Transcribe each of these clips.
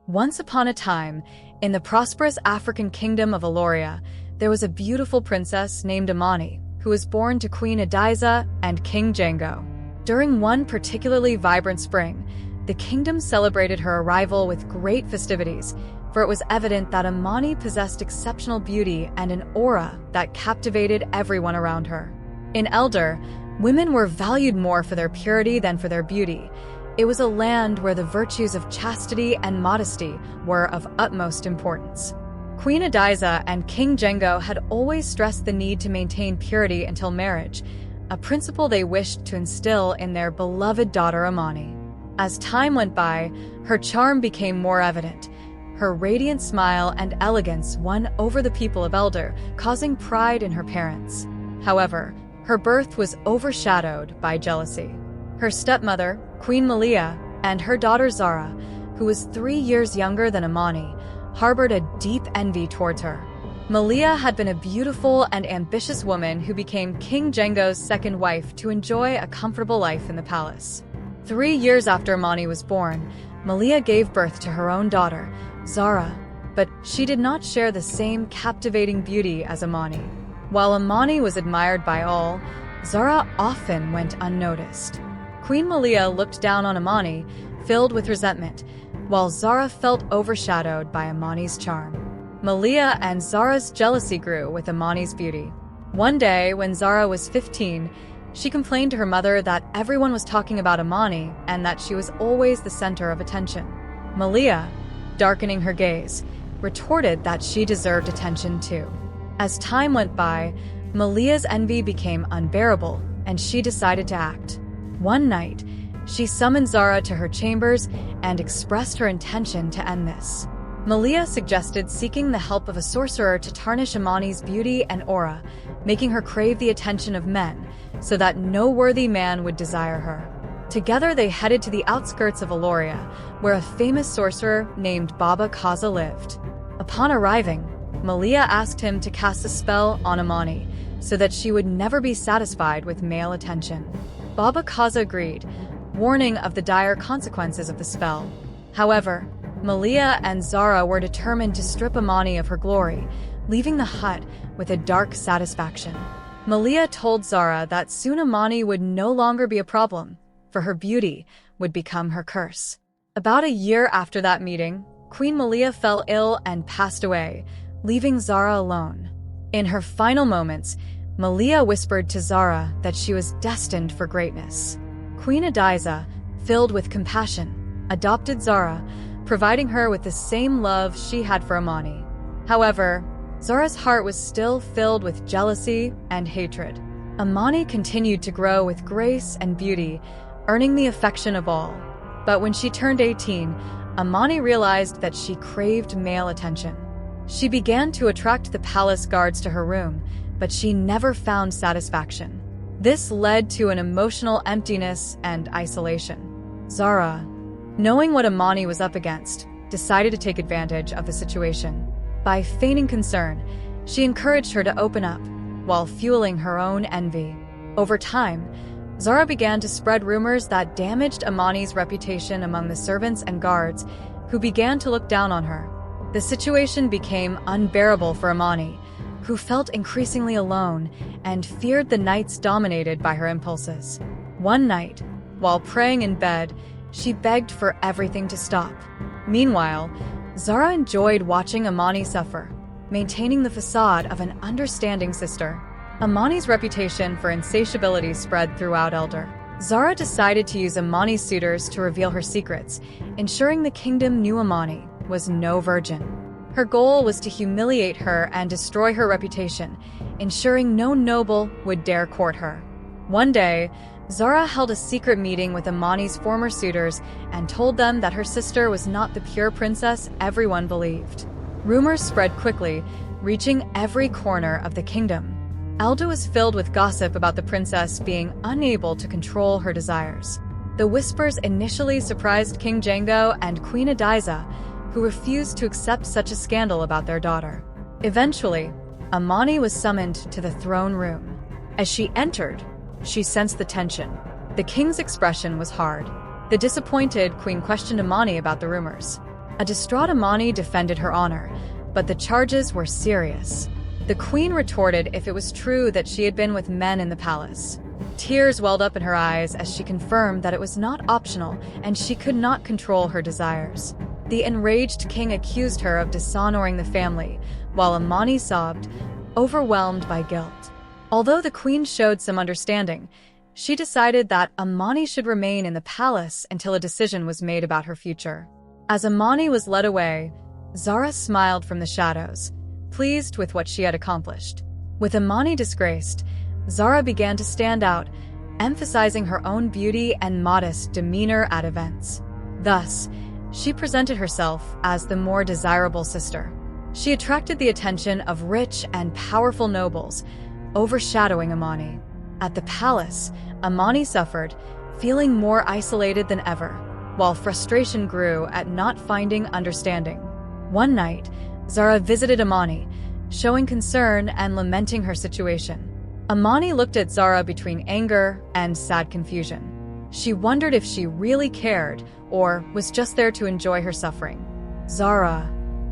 Once upon a time, in the prosperous African kingdom of Allia, there was a beautiful princess named Amani, who was born to Queen Adiza and King Django. During one particularly vibrant spring, the kingdom celebrated her arrival with great festivities, for it was evident that Amani possessed exceptional beauty and an aura that captivated everyone around her. In Elder, women were valued more for their purity than for their beauty. It was a land where the virtues of chastity and modesty were of utmost importance. Queen Adiza and King Django had always stressed the need to maintain purity until marriage, a principle they wished to instill in their beloved daughter Amani. As time went by, her charm became more evident. Her radiant smile and elegance won over the people of Elder, causing pride in her parents. However, her birth was overshadowed by jealousy. Her stepmother, Queen Malia, and her daughter Zara, who was 3 years younger than Amani, harbored a deep envy towards her. Malia had been a beautiful and ambitious woman who became King Django's second wife to enjoy a comfortable life in the palace. 3 years after Amani was born, Malia gave birth to her own daughter, Zara, but she did not share the same captivating beauty as Amani. While Amani was admired by all, Zara often went unnoticed. Queen Malia looked down on Amani, filled with resentment, while Zara felt overshadowed by Amani's charm. Malia and Zara's jealousy grew with Amani's beauty. One day, when Zara was 15, she complained to her mother that everyone was talking about Amani and that she was always the center of attention. Malia, darkening her gaze, retorted that she deserved attention too. As time went by, Malia's envy became unbearable, and she decided to act. One night, she summoned Zara to her chambers and expressed her intention to end this. Malia suggested seeking the help of a sorcerer to tarnish Amani's beauty and aura, making her crave the attention of men, so that no worthy man would desire her. Together they headed to the outskirts of Allia, where a famous sorcerer named Baba Kaza lived. Upon arriving, Malia asked him to cast a spell on Amani, so that she would never be satisfied with male attention. Baba Kaza agreed, warning of the dire consequences of the spell. However, Malia and Zara were determined to strip Amani of her glory, leaving the hut with a dark satisfaction. Malia told Zara that soon Amani would no longer be a problem, for her beauty would become her curse. About a year after that meeting, Queen Malia fell ill and passed away, leaving Zara alone. In her final moments, Malia whispered to Zara that she was destined for greatness. Queen Adiza, filled with compassion, adopted Zara, providing her with the same love she had for Amani. However, Zara's heart was still filled with jealousy and hatred. Amani continued to grow with grace and beauty, earning the affection of all. But when she turned 18, Amani realized that she craved male attention. She began to attract the palace guards to her room, but she never found satisfaction. This led to an emotional emptiness and isolation. Zara, knowing what Amani was up against, decided to take advantage of the situation. By feigning concern, she encouraged her to open up, while fueling her own envy. Over time, Zara began to spread rumors that damaged Amani's reputation among the servants and guards, who began to look down on her. The situation became unbearable for Amani, who felt increasingly alone and feared the nights dominated by her impulses. One night, while praying in bed, she begged for everything to stop. Meanwhile, Zara enjoyed watching Amani suffer, maintaining the facade of an understanding sister. Amani's reputation for insatiability spread throughout Elder. Zara decided to use Amani's suitors to reveal her secrets, ensuring the kingdom knew Amani was no virgin. Her goal was to humiliate her and destroy her reputation, ensuring no noble would dare court her. One day, Zara held a secret meeting with Amani's former suitors and told them that her sister was not the pure princess everyone believed. Rumors spread quickly, reaching every corner of the kingdom. Elda was filled with gossip about the princess being unable to control her desires. The whispers initially surprised King Django and Queen Adiza, who refused to accept such a scandal about their daughter. Eventually, Amani was summoned to the throne room. As she entered, she sensed the tension. The king's expression was hard. The disappointed queen questioned Amani about the rumors. A distraught Amani defended her honor, but the charges were serious. The queen retorted if it was true that she had been with men in the palace. Tears welled up in her eyes as she confirmed that it was not optional and she could not control her desires. The enraged king accused her of dishonoring the family, while Amani sobbed, overwhelmed by guilt. Although the queen showed some understanding, she decided that Amani should remain in the palace until a decision was made about her future. As Amani was led away, Zara smiled from the shadows, pleased with what she had accomplished. With Amani disgraced, Zara began to stand out, emphasizing her own beauty and modest demeanor at events. Thus, she presented herself as the more desirable sister. She attracted the attention of rich and powerful nobles, overshadowing Amani. At the palace, Amani suffered, feeling more isolated than ever, while frustration grew at not finding understanding. One night, Zara visited Amani, showing concern and lamenting her situation. Amani looked at Zara between anger and sad confusion. She wondered if she really cared or was just there to enjoy her suffering. Zara,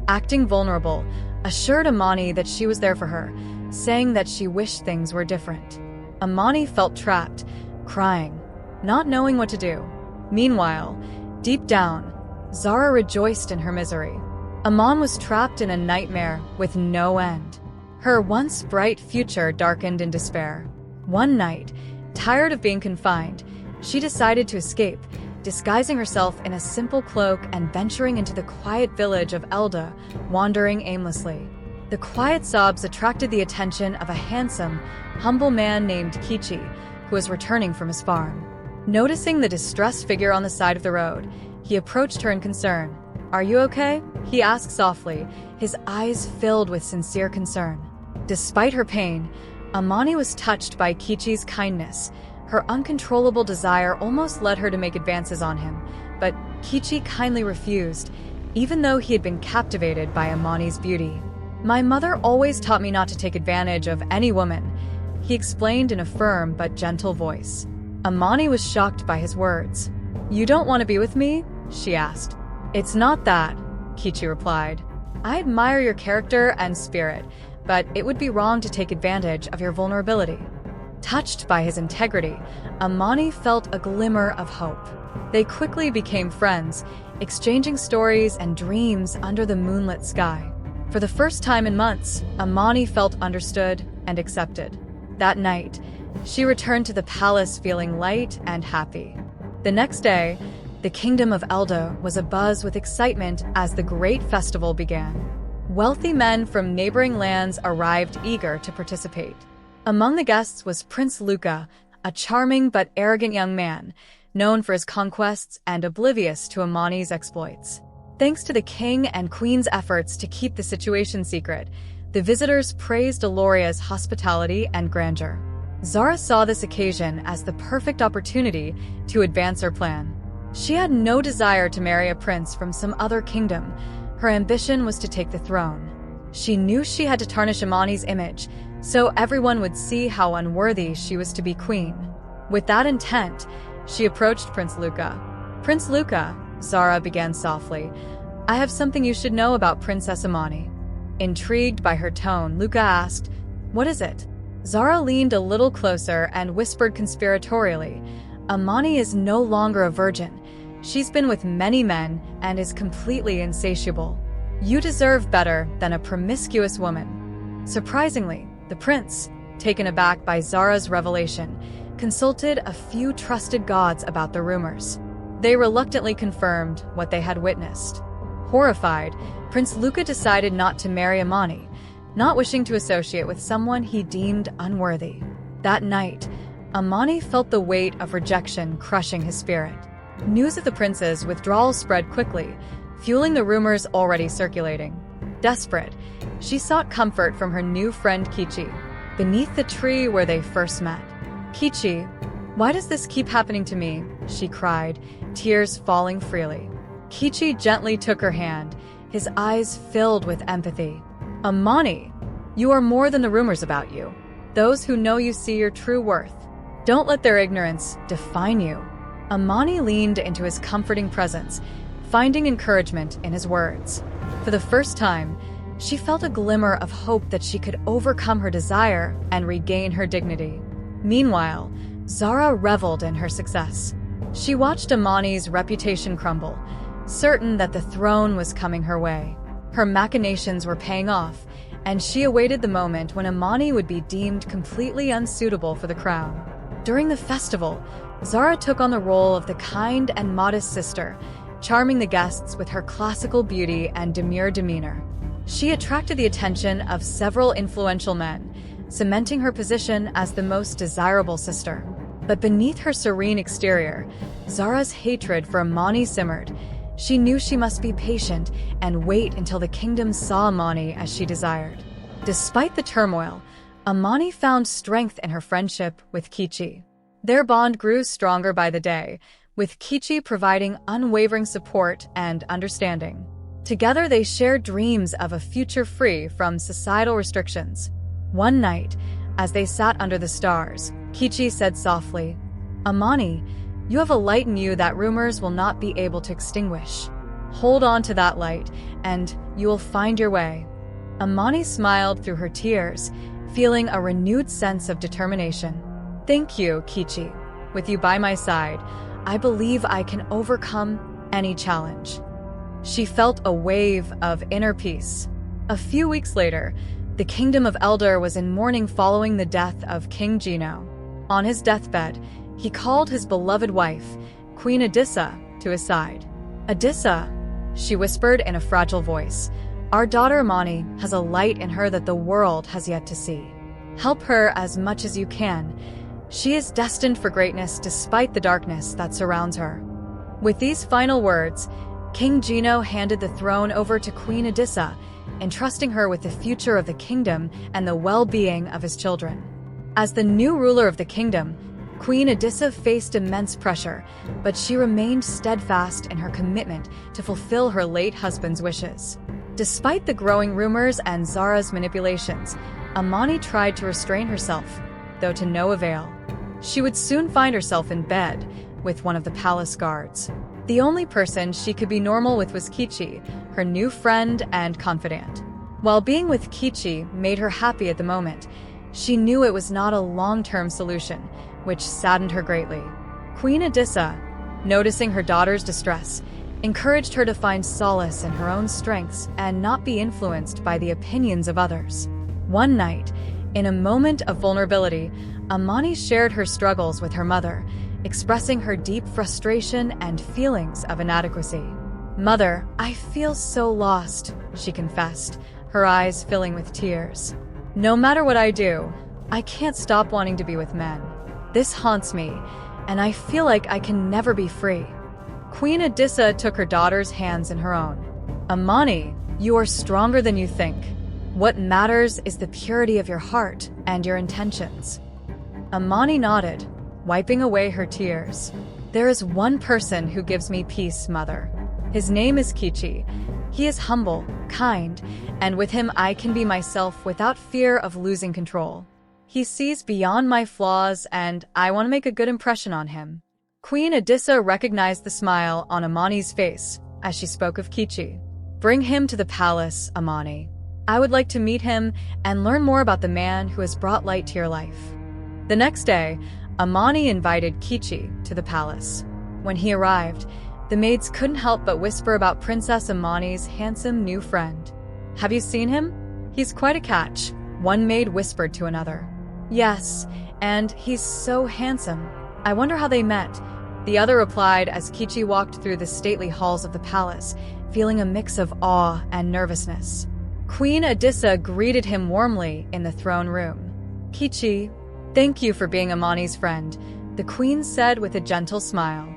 acting vulnerable, assured Amani that she was there for her, saying that she wished things were different. Amani felt trapped, crying, not knowing what to do. Meanwhile, deep down, Zara rejoiced in her misery. Amani was trapped in a nightmare with no end. Her once bright future darkened in despair. One night, tired of being confined, she decided to escape, disguising herself in a simple cloak and venturing into the quiet village of Elda, wandering aimlessly. The quiet sobs attracted the attention of a handsome, humble man named Kichi, who was returning from his farm. Noticing the distressed figure on the side of the road, he approached her in concern. "Are you okay?" he asked softly, his eyes filled with sincere concern. Despite her pain, Amani was touched by Kichi's kindness. Her uncontrollable desire almost led her to make advances on him, but Kichi kindly refused, even though he had been captivated by Amani's beauty. "My mother always taught me not to take advantage of any woman," he explained in a firm but gentle voice. Amani was shocked by his words. "You don't want to be with me?" she asked. "It's not that," Kichi replied. "I admire your character and spirit, but it would be wrong to take advantage of your vulnerability." Touched by his integrity, Amani felt a glimmer of hope. They quickly became friends, exchanging stories and dreams under the moonlit sky. For the first time in months, Amani felt understood and accepted. That night, she returned to the palace feeling light and happy. The next day, the kingdom of Eldo was abuzz with excitement as the great festival began. Wealthy men from neighboring lands arrived eager to participate. Among the guests was Prince Luca, a charming but arrogant young man, known for his conquests and oblivious to Amani's exploits. Thanks to the king and queen's efforts to keep the situation secret, the visitors praised Aloria's hospitality and grandeur. Zara saw this occasion as the perfect opportunity to advance her plan. She had no desire to marry a prince from some other kingdom. Her ambition was to take the throne. She knew she had to tarnish Amani's image, so everyone would see how unworthy she was to be queen. With that intent, she approached Prince Luca. "Prince Luca," Zara began softly, "I have something you should know about Princess Amani." Intrigued by her tone, Luca asked, "What is it?" Zara leaned a little closer and whispered conspiratorially, "Amani is no longer a virgin. She's been with many men and is completely insatiable. You deserve better than a promiscuous woman." Surprisingly, the prince, taken aback by Zara's revelation, consulted a few trusted gods about the rumors. They reluctantly confirmed what they had witnessed. Horrified, Prince Luca decided not to marry Amani, not wishing to associate with someone he deemed unworthy. That night, Amani felt the weight of rejection crushing his spirit. News of the prince's withdrawal spread quickly, fueling the rumors already circulating. Desperate, she sought comfort from her new friend Kichi, beneath the tree where they first met. "Kichi, why does this keep happening to me?" she cried, tears falling freely. Kichi gently took her hand, his eyes filled with empathy. "Amani, you are more than the rumors about you. Those who know you see your true worth. Don't let their ignorance define you." Amani leaned into his comforting presence, finding encouragement in his words. For the first time, she felt a glimmer of hope that she could overcome her desire and regain her dignity. Meanwhile, Zara reveled in her success. She watched Amani's reputation crumble, certain that the throne was coming her way. Her machinations were paying off, and she awaited the moment when Amani would be deemed completely unsuitable for the crown. During the festival, Zara took on the role of the kind and modest sister, charming the guests with her classical beauty and demure demeanor. She attracted the attention of several influential men, cementing her position as the most desirable sister. But beneath her serene exterior, Zara's hatred for Amani simmered. She knew she must be patient and wait until the kingdom saw Amani as she desired. Despite the turmoil, Amani found strength in her friendship with Kichi. Their bond grew stronger by the day, with Kichi providing unwavering support and understanding. Together they shared dreams of a future free from societal restrictions. One night, as they sat under the stars, Kichi said softly, "Amani, you have a light in you that rumors will not be able to extinguish. Hold on to that light, and you will find your way." Amani smiled through her tears, feeling a renewed sense of determination. "Thank you, Kichi. With you by my side, I believe I can overcome any challenge." She felt a wave of inner peace. A few weeks later, the kingdom of Elder was in mourning following the death of King Gino. On his deathbed, he called his beloved wife, Queen Adissa, to his side. "Adissa," she whispered in a fragile voice, "our daughter Amani has a light in her that the world has yet to see. Help her as much as you can. She is destined for greatness despite the darkness that surrounds her." With these final words, King Gino handed the throne over to Queen Adissa, entrusting her with the future of the kingdom and the well-being of his children. As the new ruler of the kingdom, Queen Adissa faced immense pressure, but she remained steadfast in her commitment to fulfill her late husband's wishes. Despite the growing rumors and Zara's manipulations, Amani tried to restrain herself, though to no avail. She would soon find herself in bed with one of the palace guards. The only person she could be normal with was Kichi, her new friend and confidant. While being with Kichi made her happy at the moment, she knew it was not a long-term solution, which saddened her greatly. Queen Adissa, noticing her daughter's distress, encouraged her to find solace in her own strengths and not be influenced by the opinions of others. One night, in a moment of vulnerability, Amani shared her struggles with her mother, expressing her deep frustration and feelings of inadequacy. "Mother, I feel so lost," she confessed, her eyes filling with tears. "No matter what I do, I can't stop wanting to be with men. This haunts me, and I feel like I can never be free." Queen Adissa took her daughter's hands in her own. "Amani, you are stronger than you think. What matters is the purity of your heart and your intentions." Amani nodded, wiping away her tears. "There is one person who gives me peace, Mother. His name is Kichi. He is humble, kind, and with him I can be myself without fear of losing control. He sees beyond my flaws, and I want to make a good impression on him." Queen Adissa recognized the smile on Amani's face as she spoke of Kichi. "Bring him to the palace, Amani. I would like to meet him and learn more about the man who has brought light to your life." The next day, Amani invited Kichi to the palace. When he arrived, the maids couldn't help but whisper about Princess Amani's handsome new friend. "Have you seen him? He's quite a catch," one maid whispered to another. "Yes, and he's so handsome. I wonder how they met," the other replied as Kichi walked through the stately halls of the palace, feeling a mix of awe and nervousness. Queen Adissa greeted him warmly in the throne room. "Kichi, thank you for being Amani's friend," the queen said with a gentle smile.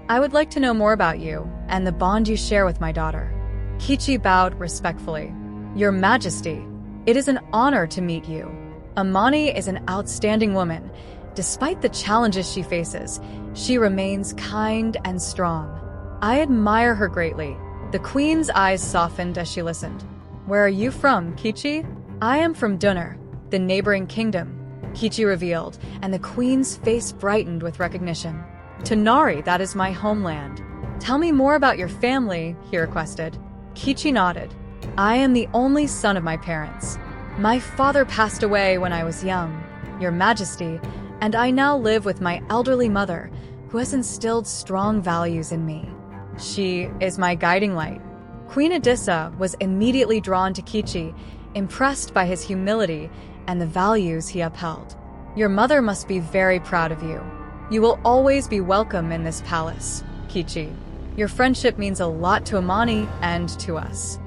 "I would like to know more about you and the bond you share with my daughter." Kichi bowed respectfully. "Your Majesty, it is an honor to meet you. Amani is an outstanding woman. Despite the challenges she faces, she remains kind and strong. I admire her greatly." The queen's eyes softened as she listened. "Where are you from, Kichi?" "I am from Dunner, the neighboring kingdom," Kichi revealed, and the queen's face brightened with recognition. "To Nari, that is my homeland. "Tell me more about your family," he requested. Kichi nodded. "I am the only son of my parents. My father passed away when I was young, Your Majesty, and I now live with my elderly mother, who has instilled strong values in me. She is my guiding light." Queen Edissa was immediately drawn to Kichi, impressed by his humility and the values he upheld. "Your mother must be very proud of you. You will always be welcome in this palace, Kichi. Your friendship means a lot to Amani and to us."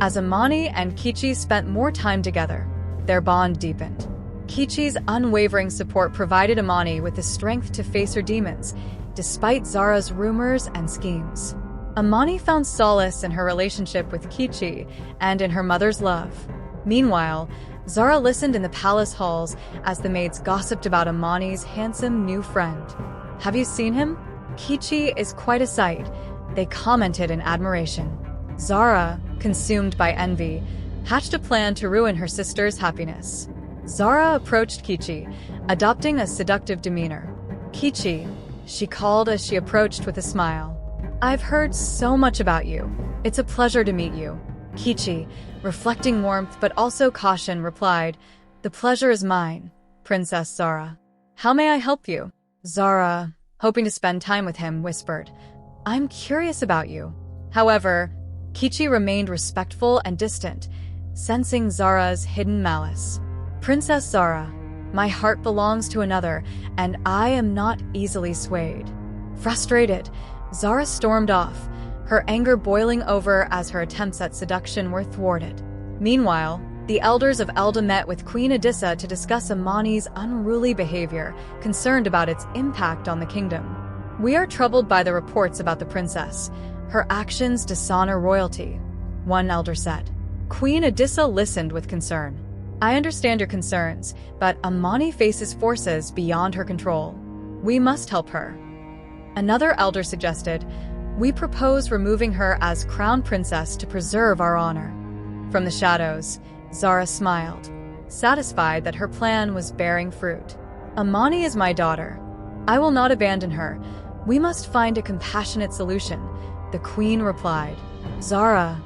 As Amani and Kichi spent more time together, their bond deepened. Kichi's unwavering support provided Amani with the strength to face her demons, despite Zara's rumors and schemes. Amani found solace in her relationship with Kichi and in her mother's love. Meanwhile, Zara listened in the palace halls as the maids gossiped about Amani's handsome new friend. "Have you seen him? Kichi is quite a sight," they commented in admiration. Zara, consumed by envy, hatched a plan to ruin her sister's happiness. Zara approached Kichi, adopting a seductive demeanor. "Kichi," she called as she approached with a smile. "I've heard so much about you. It's a pleasure to meet you." Kichi, reflecting warmth but also caution, replied, "The pleasure is mine, Princess Zara. How may I help you?" Zara, hoping to spend time with him, whispered, "I'm curious about you." However, Kichi remained respectful and distant, sensing Zara's hidden malice. "Princess Zara, my heart belongs to another, and I am not easily swayed." Frustrated, Zara stormed off, her anger boiling over as her attempts at seduction were thwarted. Meanwhile, the elders of Elda met with Queen Edissa to discuss Amani's unruly behavior, concerned about its impact on the kingdom. "We are troubled by the reports about the princess. Her actions dishonor royalty," one elder said. Queen Edissa listened with concern. "I understand your concerns, but Amani faces forces beyond her control. We must help her." Another elder suggested, "We propose removing her as crown princess to preserve our honor." From the shadows, Zara smiled, satisfied that her plan was bearing fruit. "Amani is my daughter. I will not abandon her. We must find a compassionate solution," the queen replied. Zara,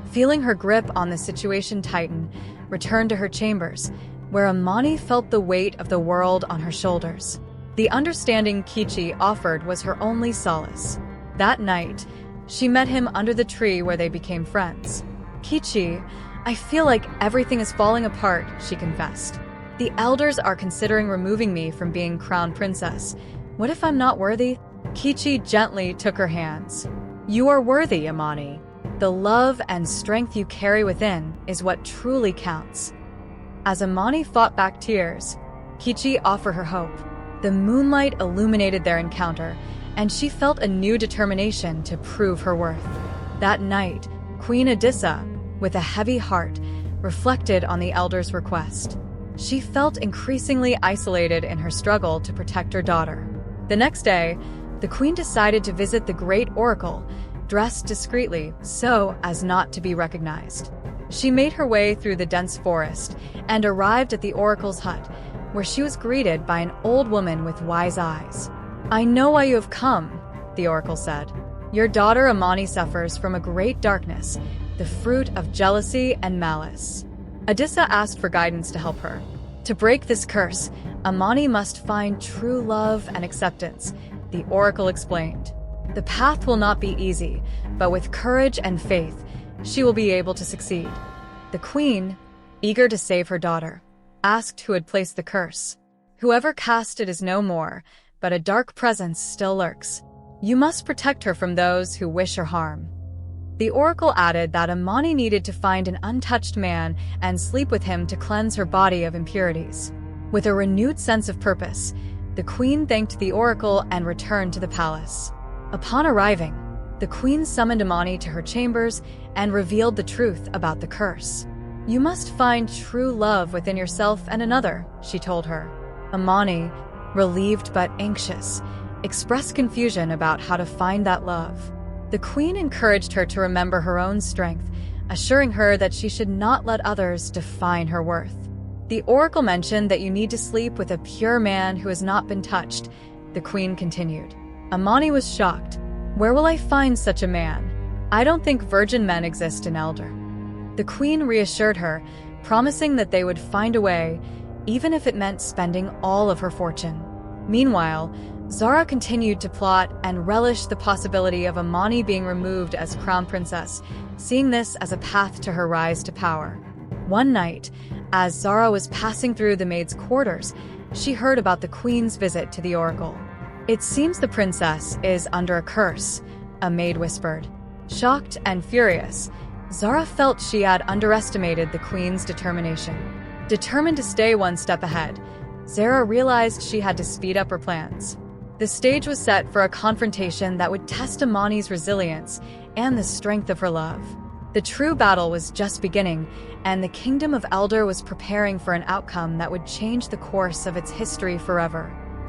feeling her grip on the situation tighten, returned to her chambers, where Amani felt the weight of the world on her shoulders. The understanding Kichi offered was her only solace. That night, she met him under the tree where they became friends. "Kichi, I feel like everything is falling apart," she confessed. "The elders are considering removing me from being crown princess. What if I'm not worthy?" Kichi gently took her hands. "You are worthy, Amani. The love and strength you carry within is what truly counts." As Amani fought back tears, Kichi offered her hope. The moonlight illuminated their encounter, and she felt a new determination to prove her worth. That night, Queen Edissa, with a heavy heart, reflected on the elder's request. She felt increasingly isolated in her struggle to protect her daughter. The next day, the queen decided to visit the great oracle, dressed discreetly so as not to be recognized. She made her way through the dense forest and arrived at the oracle's hut, where she was greeted by an old woman with wise eyes. "I know why you have come," the oracle said. "Your daughter Amani suffers from a great darkness, the fruit of jealousy and malice." Edissa asked for guidance to help her. To break this curse, Amani must find true love and acceptance, the oracle explained. The path will not be easy, but with courage and faith, she will be able to succeed. The queen, eager to save her daughter, asked who had placed the curse. "Whoever cast it is no more, but a dark presence still lurks. You must protect her from those who wish her harm." The oracle added that Amani needed to find an untouched man and sleep with him to cleanse her body of impurities. With a renewed sense of purpose, the queen thanked the oracle and returned to the palace. Upon arriving, the queen summoned Amani to her chambers and revealed the truth about the curse. "You must find true love within yourself and another," she told her. Amani, relieved but anxious, expressed confusion about how to find that love. The queen encouraged her to remember her own strength, assuring her that she should not let others define her worth. The oracle mentioned that you need to sleep with a pure man who has not been touched, the queen continued. Amani was shocked. Where will I find such a man? I don't think virgin men exist in Elder." The queen reassured her, promising that they would find a way, even if it meant spending all of her fortune. Meanwhile, Zara continued to plot and relish the possibility of Amani being removed as crown princess, seeing this as a path to her rise to power. One night, as Zara was passing through the maid's quarters, she heard about the queen's visit to the oracle. "It seems the princess is under a curse," a maid whispered. Shocked and furious, Zara felt she had underestimated the queen's determination. Determined to stay one step ahead, Zara realized she had to speed up her plans. The stage was set for a confrontation that would test Amani's resilience and the strength of her love. The true battle was just beginning, and the Kingdom of Elder was preparing for an outcome that would change the course of its history forever.